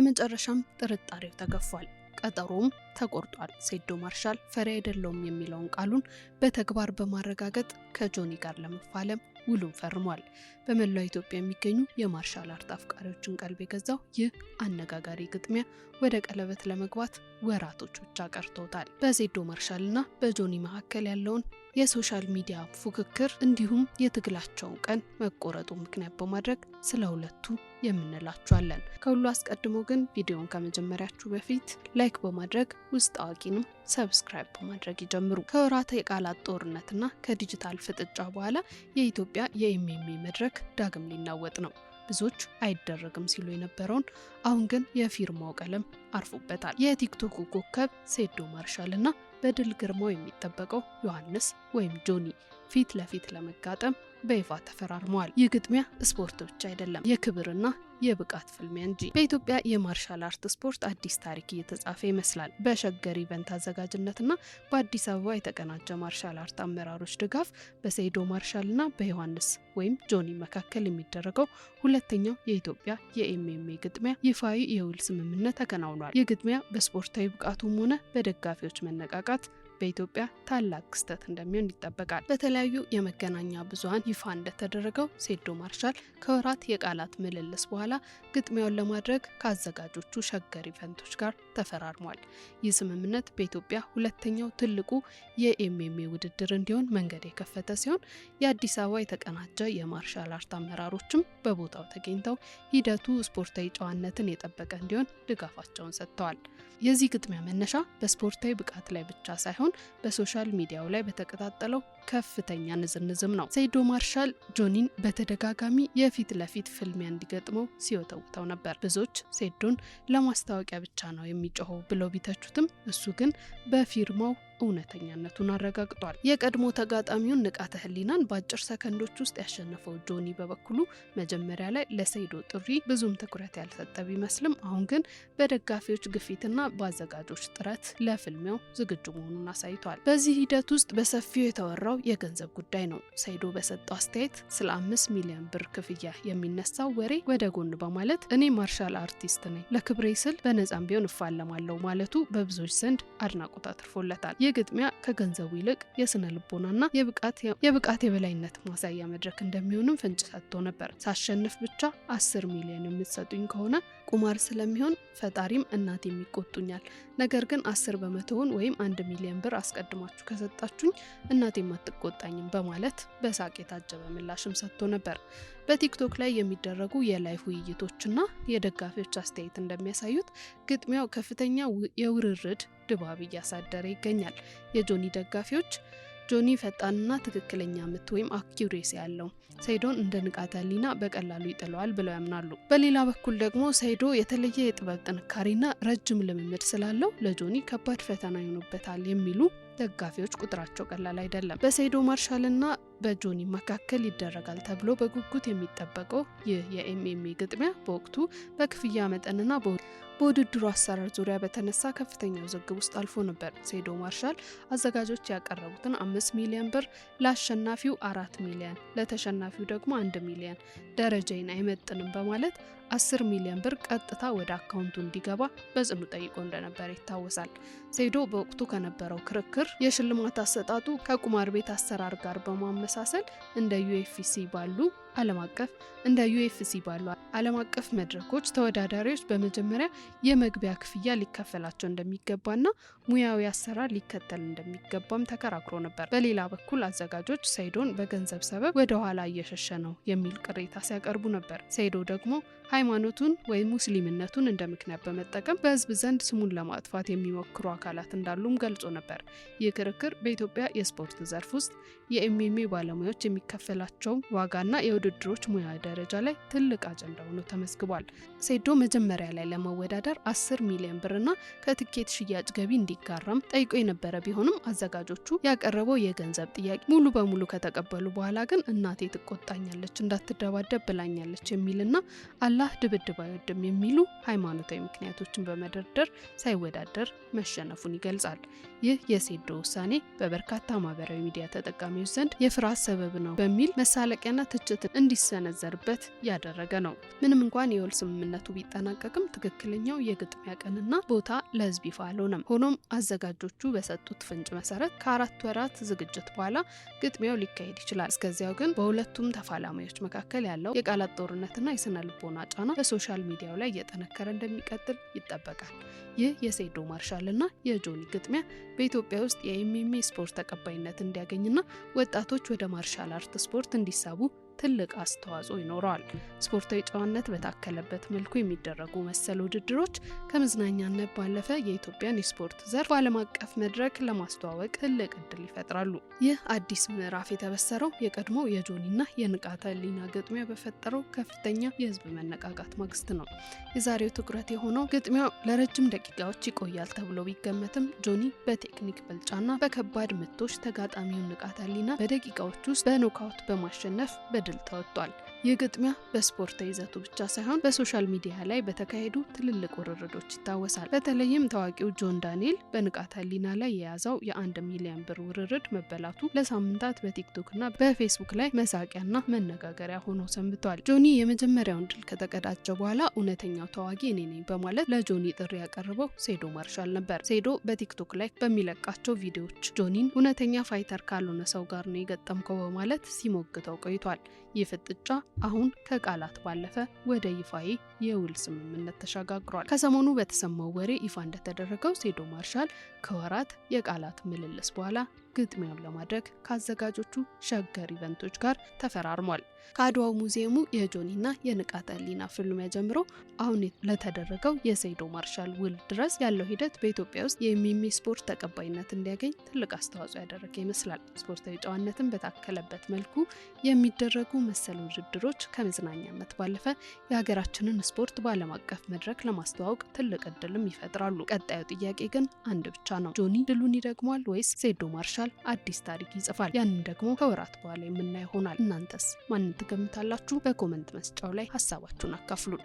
በመጨረሻም ጥርጣሬው ተገፏል። ቀጠሮም ተቆርጧል። ሴዶ ማርሻል ፈሪ አይደለም የሚለውን ቃሉን በተግባር በማረጋገጥ ከጆኒ ጋር ለመፋለም ውሉን ፈርሟል። በመላው ኢትዮጵያ የሚገኙ የማርሻል አርት አፍቃሪዎችን ቀልብ የገዛው ይህ አነጋጋሪ ግጥሚያ ወደ ቀለበት ለመግባት ወራቶች ብቻ ቀርተውታል። በሴዶ ማርሻልና በጆኒ መካከል ያለውን የሶሻል ሚዲያ ፉክክር እንዲሁም የትግላቸውን ቀን መቆረጡ ምክንያት በማድረግ ስለ ሁለቱ የምንላችኋለን። ከሁሉ አስቀድሞ ግን ቪዲዮውን ከመጀመሪያችሁ በፊት ላይክ በማድረግ ውስጥ አዋቂንም ሰብስክራይብ በማድረግ ይጀምሩ። ከወራት የቃላት ጦርነትና ከዲጂታል ፍጥጫ በኋላ የኢትዮጵያ የኤምኤምኤ መድረክ ዳግም ሊናወጥ ነው። ብዙዎች አይደረግም ሲሉ የነበረውን አሁን ግን የፊርማው ቀለም አርፎበታል። የቲክቶክ ኮከብ ሴዶ ማርሻልና በድል ግርማው የሚጠበቀው ዮሐንስ ወይም ጆኒ ፊት ለፊት ለመጋጠም በይፋ ተፈራርመዋል። ይህ ግጥሚያ ስፖርት ብቻ አይደለም፣ የክብርና የብቃት ፍልሚያ እንጂ። በኢትዮጵያ የማርሻል አርት ስፖርት አዲስ ታሪክ እየተጻፈ ይመስላል። በሸገር ኢቨንት አዘጋጅነትና በአዲስ አበባ የተቀናጀ ማርሻል አርት አመራሮች ድጋፍ በሴዶ ማርሻልና በዮሐንስ ወይም ጆኒ መካከል የሚደረገው ሁለተኛው የኢትዮጵያ የኤምኤምኤ ግጥሚያ ይፋዊ የውል ስምምነት ተከናውኗል። ይህ ግጥሚያ በስፖርታዊ ብቃቱም ሆነ በደጋፊዎች መነቃቃት በኢትዮጵያ ታላቅ ክስተት እንደሚሆን ይጠበቃል። በተለያዩ የመገናኛ ብዙሃን ይፋ እንደተደረገው ሴዶ ማርሻል ከወራት የቃላት ምልልስ በኋላ ግጥሚያውን ለማድረግ ከአዘጋጆቹ ሸገር ኢቨንቶች ጋር ተፈራርሟል። ይህ ስምምነት በኢትዮጵያ ሁለተኛው ትልቁ የኤምኤምኤ ውድድር እንዲሆን መንገድ የከፈተ ሲሆን የአዲስ አበባ የተቀናጀ የማርሻል አርት አመራሮችም በቦታው ተገኝተው ሂደቱ ስፖርታዊ ጨዋነትን የጠበቀ እንዲሆን ድጋፋቸውን ሰጥተዋል። የዚህ ግጥሚያ መነሻ በስፖርታዊ ብቃት ላይ ብቻ ሳይሆን በሶሻል ሚዲያው ላይ በተቀጣጠለው ከፍተኛ ንዝንዝም ነው። ሴዶ ማርሻል ጆኒን በተደጋጋሚ የፊት ለፊት ፍልሚያ እንዲገጥመው ሲወተውተው ነበር። ብዙዎች ሴዶን ለማስታወቂያ ብቻ ነው የሚጮኸው ብለው ቢተቹትም እሱ ግን በፊርማው እውነተኛነቱን አረጋግጧል። የቀድሞ ተጋጣሚውን ንቃተ ህሊናን በአጭር ሰከንዶች ውስጥ ያሸነፈው ጆኒ በበኩሉ መጀመሪያ ላይ ለሴዶ ጥሪ ብዙም ትኩረት ያልሰጠ ቢመስልም አሁን ግን በደጋፊዎች ግፊትና በአዘጋጆች ጥረት ለፍልሚያው ዝግጁ መሆኑን አሳይቷል። በዚህ ሂደት ውስጥ በሰፊው የተወራው የገንዘብ ጉዳይ ነው። ሴዶ በሰጠው አስተያየት ስለ 5 ሚሊዮን ብር ክፍያ የሚነሳው ወሬ ወደ ጎን በማለት እኔ ማርሻል አርቲስት ነኝ፣ ለክብሬ ስል በነጻም ቢሆን እፋለማለሁ ማለቱ በብዙዎች ዘንድ አድናቆት አትርፎለታል። ግጥሚያ ከገንዘቡ ይልቅ የስነ ልቦናና የብቃት የበላይነት ማሳያ መድረክ እንደሚሆንም ፍንጭ ሰጥቶ ነበር። ሳሸንፍ ብቻ 10 ሚሊዮን የምትሰጡኝ ከሆነ ቁማር ስለሚሆን ፈጣሪም እናቴም ይቆጡኛል። ነገር ግን 10 በመቶውን ወይም 1 ሚሊዮን ብር አስቀድማችሁ ከሰጣችሁኝ እናቴም አትቆጣኝም በማለት በሳቅ የታጀበ ምላሽም ሰጥቶ ነበር። በቲክቶክ ላይ የሚደረጉ የላይቭ ውይይቶችና የደጋፊዎች አስተያየት እንደሚያሳዩት ግጥሚያው ከፍተኛ የውርርድ ድባብ እያሳደረ ይገኛል። የጆኒ ደጋፊዎች ጆኒ ፈጣንና ትክክለኛ ምት ወይም አኪዩሬሲ ያለው ሴዶን እንደ ንቃተ ህሊና በቀላሉ ይጥለዋል ብለው ያምናሉ። በሌላ በኩል ደግሞ ሴዶ የተለየ የጥበብ ጥንካሬና ረጅም ልምምድ ስላለው ለጆኒ ከባድ ፈተና ይሆንበታል የሚሉ ደጋፊዎች ቁጥራቸው ቀላል አይደለም። በሴዶ ማርሻልና በጆኒ መካከል ይደረጋል ተብሎ በጉጉት የሚጠበቀው ይህ የኤምኤምኤ ግጥሚያ በወቅቱ በክፍያ መጠንና በውድድሩ አሰራር ዙሪያ በተነሳ ከፍተኛ ውዝግብ ውስጥ አልፎ ነበር። ሴዶ ማርሻል አዘጋጆች ያቀረቡትን 5 ሚሊዮን ብር ለአሸናፊው 4 ሚሊዮን ለተሸናፊው ደግሞ 1 ሚሊዮን ደረጃዬን አይመጥንም በማለት 10 ሚሊዮን ብር ቀጥታ ወደ አካውንቱ እንዲገባ በጽኑ ጠይቆ እንደነበር ይታወሳል። ሴዶ በወቅቱ ከነበረው ክርክር የሽልማት አሰጣጡ ከቁማር ቤት አሰራር ጋር በማመሳሰል እንደ ዩኤፍሲ ባሉ ዓለም አቀፍ መድረኮች ተወዳዳሪዎች በመጀመሪያ የመግቢያ ክፍያ ሊከፈላቸው እንደሚገባና ሙያዊ አሰራር ሊከተል እንደሚገባም ተከራክሮ ነበር። በሌላ በኩል አዘጋጆች ሴዶን በገንዘብ ሰበብ ወደ ኋላ እየሸሸ ነው የሚል ቅሬታ ሲያቀርቡ ነበር። ሴዶ ደግሞ ሃይማኖቱን ወይም ሙስሊምነቱን እንደ ምክንያት በመጠቀም በህዝብ ዘንድ ስሙን ለማጥፋት የሚሞክሩ አካላት እንዳሉም ገልጾ ነበር። ይህ ክርክር በኢትዮጵያ የስፖርት ዘርፍ ውስጥ የኤምኤምኤ ባለሙያዎች የሚከፈላቸው ዋጋና የውድድሮች ሙያ ደረጃ ላይ ትልቅ አጀንዳ ሆኖ ተመዝግቧል። ሴዶ መጀመሪያ ላይ ለመወዳደር 10 ሚሊዮን ብርና ከትኬት ሽያጭ ገቢ እንዲጋራም ጠይቆ የነበረ ቢሆንም አዘጋጆቹ ያቀረበው የገንዘብ ጥያቄ ሙሉ በሙሉ ከተቀበሉ በኋላ ግን እናቴ ትቆጣኛለች፣ እንዳትደባደብ ብላኛለች የሚልና አላህ ድብድብ አይወድም የሚሉ ሃይማኖታዊ ምክንያቶችን በመደርደር ሳይወዳደር መሸነፉን ይገልጻል። ይህ የሴዶ ውሳኔ በበርካታ ማህበራዊ ሚዲያ ተጠቃሚዎች በታዳሚዎች ዘንድ የፍርሃት ሰበብ ነው በሚል መሳለቂያና ትችት እንዲሰነዘርበት ያደረገ ነው። ምንም እንኳን የውል ስምምነቱ ቢጠናቀቅም ትክክለኛው የግጥሚያ ቀንና ቦታ ለህዝብ ይፋ አልሆነም። ሆኖም አዘጋጆቹ በሰጡት ፍንጭ መሰረት ከ4 ወራት ዝግጅት በኋላ ግጥሚያው ሊካሄድ ይችላል። እስከዚያው ግን በሁለቱም ተፋላሚዎች መካከል ያለው የቃላት ጦርነትና የስነ ልቦና ጫና በሶሻል ሚዲያው ላይ እየጠነከረ እንደሚቀጥል ይጠበቃል። ይህ የሴዶ ማርሻልና የጆኒ ግጥሚያ በኢትዮጵያ ውስጥ የኤምኤምኤ ስፖርት ተቀባይነት እንዲያገኝና ወጣቶች ወደ ማርሻል አርት ስፖርት እንዲሳቡ ትልቅ አስተዋጽኦ ይኖረዋል። ስፖርታዊ ጨዋነት በታከለበት መልኩ የሚደረጉ መሰል ውድድሮች ከመዝናኛነት ባለፈ የኢትዮጵያን የስፖርት ዘርፍ በዓለም አቀፍ መድረክ ለማስተዋወቅ ትልቅ እድል ይፈጥራሉ። ይህ አዲስ ምዕራፍ የተበሰረው የቀድሞው የጆኒና የንቃተ ህሊና ግጥሚያ በፈጠረው ከፍተኛ የህዝብ መነቃቃት ማግስት ነው። የዛሬው ትኩረት የሆነው ግጥሚያው ለረጅም ደቂቃዎች ይቆያል ተብሎ ቢገመትም ጆኒ በቴክኒክ ብልጫና በከባድ ምቶች ተጋጣሚውን ንቃተ ህሊና በደቂቃዎች ውስጥ በኖካውት በማሸነፍ በድል ተወጥቷል። ይህ ግጥሚያ በስፖርታዊ ይዘቱ ብቻ ሳይሆን በሶሻል ሚዲያ ላይ በተካሄዱ ትልልቅ ውርርዶች ይታወሳል። በተለይም ታዋቂው ጆን ዳንኤል በንቃተ ህሊና ላይ የያዘው የ1 ሚሊዮን ብር ውርርድ መበላቱ ለሳምንታት በቲክቶክና በፌስቡክ ላይ መሳቂያና መነጋገሪያ ሆኖ ሰንብቷል። ጆኒ የመጀመሪያውን ድል ከተቀዳጀ በኋላ እውነተኛው ተዋጊ እኔ ነኝ በማለት ለጆኒ ጥሪ ያቀረበው ሴዶ ማርሻል ነበር። ሴዶ በቲክቶክ ላይ በሚለቃቸው ቪዲዮዎች ጆኒን እውነተኛ ፋይተር ካልሆነ ሰው ጋር ነው የገጠምከው በማለት ሲሞግተው ቆይቷል። ይህ ፍጥጫ አሁን ከቃላት ባለፈ ወደ ይፋዊ የውል ስምምነት ተሸጋግሯል። ከሰሞኑ በተሰማው ወሬ ይፋ እንደተደረገው ሴዶ ማርሻል ከወራት የቃላት ምልልስ በኋላ ግጥሚያውን ለማድረግ ከአዘጋጆቹ ሸገር ኢቨንቶች ጋር ተፈራርሟል። ከአድዋው ሙዚየሙ የጆኒና የንቃተ ህሊና ፍልሚያ ጀምሮ አሁን ለተደረገው የሴዶ ማርሻል ውል ድረስ ያለው ሂደት በኢትዮጵያ ውስጥ የኤምኤምኤ ስፖርት ተቀባይነት እንዲያገኝ ትልቅ አስተዋጽኦ ያደረገ ይመስላል። ስፖርታዊ ጨዋነትን በታከለበት መልኩ የሚደረጉ መሰል ውድድሮች ከመዝናኛነት ባለፈ የሀገራችንን ስፖርት በዓለም አቀፍ መድረክ ለማስተዋወቅ ትልቅ እድልም ይፈጥራሉ። ቀጣዩ ጥያቄ ግን አንድ ብቻ ነው። ጆኒ ድሉን ይደግሟል ወይስ ሴዶ ማርሻል አዲስ ታሪክ ይጽፋል? ያንን ደግሞ ከወራት በኋላ የምናየው ይሆናል። እናንተስ ማንን ትገምታላችሁ? በኮመንት መስጫው ላይ ሀሳባችሁን አካፍሉን።